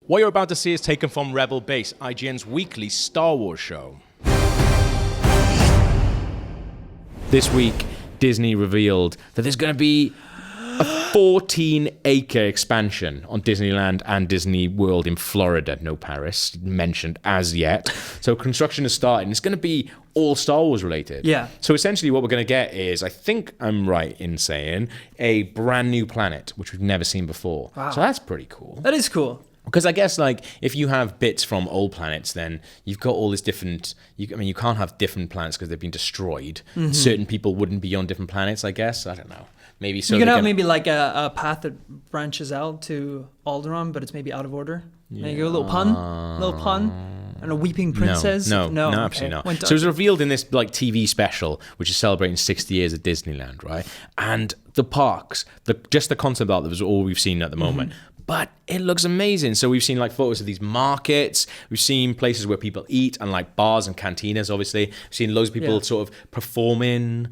What you're about to see is taken from Rebel Base, IGN's weekly Star Wars show. This week, Disney revealed that there's going to be a 14-acre expansion on Disneyland and Disney World in Florida. No Paris mentioned as yet. So construction is starting. It's going to be all Star Wars related. Yeah. So essentially what we're going to get is, I think I'm right in saying, a brand new planet, which we've never seen before. Wow. So that's pretty cool. That is cool. Because I guess, like, if you have bits from old planets, then you've got all this different... you can't have different planets because they've been destroyed. Mm-hmm. Certain people wouldn't be on different planets, I guess. I don't know. Maybe so. You can have maybe like a path that branches out to Alderaan, but it's maybe out of order. Yeah. There you go, a little pun. And a weeping princess? No, okay. absolutely not. So it was revealed in this like TV special, which is celebrating 60 years at Disneyland, right? And the parks, just the concept art, that was all we've seen at the moment. Mm-hmm. But it looks amazing. So we've seen like photos of these markets. We've seen places where people eat and like bars and cantinas, obviously. We've seen loads of people sort of performing.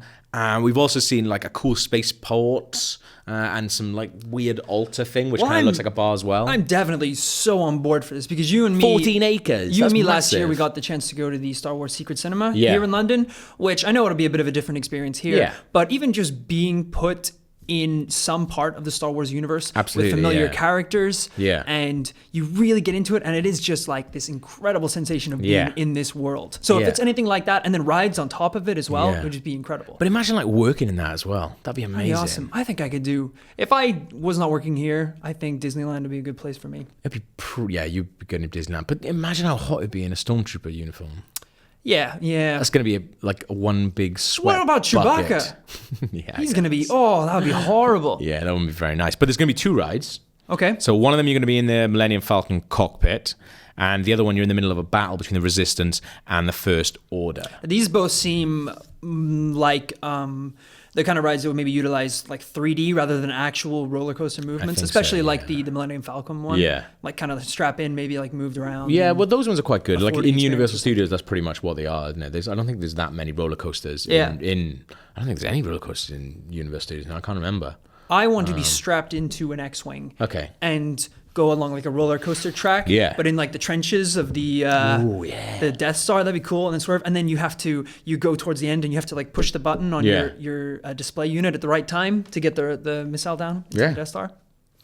We've also seen like a cool spaceport and some like weird altar thing, which kind of looks like a bar as well. I'm definitely so on board for this because you and me... 14 acres. You and me last year, we got the chance to go to the Star Wars Secret Cinema here in London, which I know it'll be a bit of a different experience here. Yeah. But even just being put in some part of the Star Wars universe with familiar characters, and you really get into it, and it is just like this incredible sensation of being in this world. So if it's anything like that, and then rides on top of it as well, it would just be incredible. But imagine like working in that as well. That'd be amazing. That'd be awesome. I think I could do. If I was not working here, I think Disneyland would be a good place for me. It'd be you'd be good in Disneyland. But imagine how hot it'd be in a stormtrooper uniform. Yeah. That's going to be like one big sweat. What about Chewbacca? He's going to be, that would be horrible. Yeah, that wouldn't be very nice. But there's going to be 2 rides. Okay. So one of them you're going to be in the Millennium Falcon cockpit, and the other one you're in the middle of a battle between the Resistance and the First Order. These both seem like the kind of rides that would maybe utilize like 3D rather than actual roller coaster movements, especially like the Millennium Falcon one. Yeah. Like kind of strap in, maybe like moved around. Yeah, well, those ones are quite good. Like in Universal Studios, that's pretty much what they are, isn't it? I don't think there's that many roller coasters I don't think there's any roller coasters in Universal Studios now. I can't remember. I want to be strapped into an X-Wing. Okay. And go along like a roller coaster track, but in like the trenches of the Death Star. That'd be cool. And then swerve, and then you go towards the end and you have to like push the button on your display unit at the right time to get the missile down into the Death Star.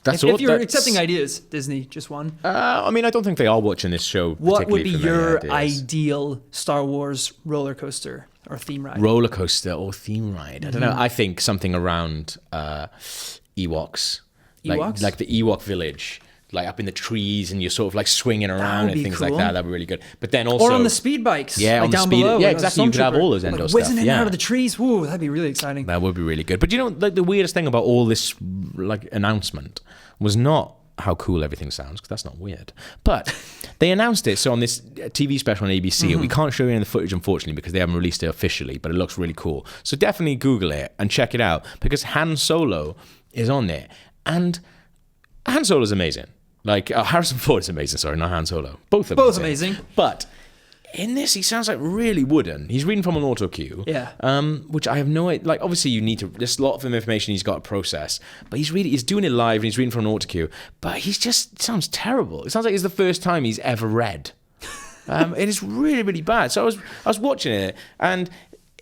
If you're accepting ideas, Disney, just one. I mean, I don't think they are watching this show. What would be your ideal Star Wars roller coaster or theme ride? Roller coaster or theme ride? I don't know. I think something around Ewoks. Like the Ewok village. Like up in the trees, and you're sort of like swinging around and things like that. That'd be really good. But then also, or on the speed bikes, like on down the speed, below. Yeah, exactly. You could have all those Endor stuff. Whizzing in out of the trees. Woo, that'd be really exciting. That would be really good. But you know, like the weirdest thing about all this like announcement was not how cool everything sounds, because that's not weird. But they announced it. So on this TV special on ABC, and we can't show you any of the footage, unfortunately, because they haven't released it officially, but it looks really cool. So definitely Google it and check it out, because Han Solo is on there. And Han Solo is amazing. Like, Harrison Ford is amazing, sorry, not Han Solo. Both amazing. But in this, he sounds like really wooden. He's reading from an auto cue. Yeah. Which I have no idea. Like, obviously, there's a lot of information he's got to process. But he's doing it live and he's reading from an auto cue. But it sounds terrible. It sounds like it's the first time he's ever read. It is really, really bad. So I was watching it, and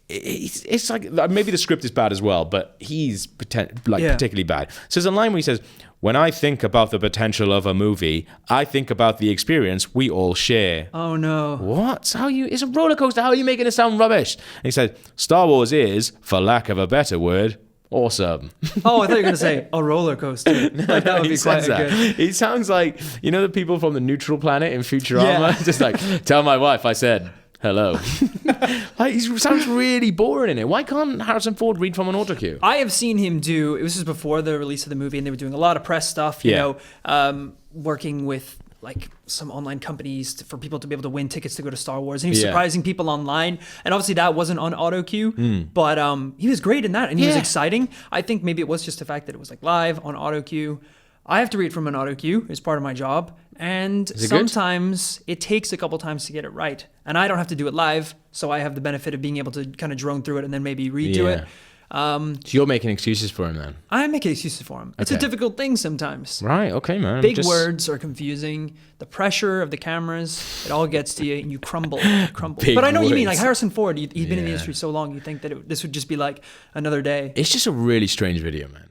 it's like, maybe the script is bad as well, but he's particularly bad. So there's a line where he says, "When I think about the potential of a movie, I think about the experience we all share." Oh no. What? It's a roller coaster. How are you making it sound rubbish? And he said, "Star Wars is, for lack of a better word, awesome." Oh, I thought you were going to say a roller coaster. That would be quite good. He sounds like, the people from the Neutral Planet in Futurama. Just like, "Tell my wife I said hello." Like, he sounds really boring in it. Why can't Harrison Ford read from an auto cue? I have seen him this was before the release of the movie, and they were doing a lot of press stuff, working with like some online companies for people to be able to win tickets to go to Star Wars. And he was surprising people online. And obviously that wasn't on auto cue, but he was great in that, and he was exciting. I think maybe it was just the fact that it was like live on auto cue. I have to read from an auto cue as part of my job, and sometimes it takes a couple times to get it right. And I don't have to do it live, so I have the benefit of being able to kind of drone through it and then maybe redo it. So you're making excuses for him then? I'm making excuses for him. It's a difficult thing sometimes. Right, okay, man. Big words are confusing. The pressure of the cameras, it all gets to you and you crumble. But I know what you mean. Like Harrison Ford, he's been in the industry so long, you think that this would just be like another day. It's just a really strange video, man.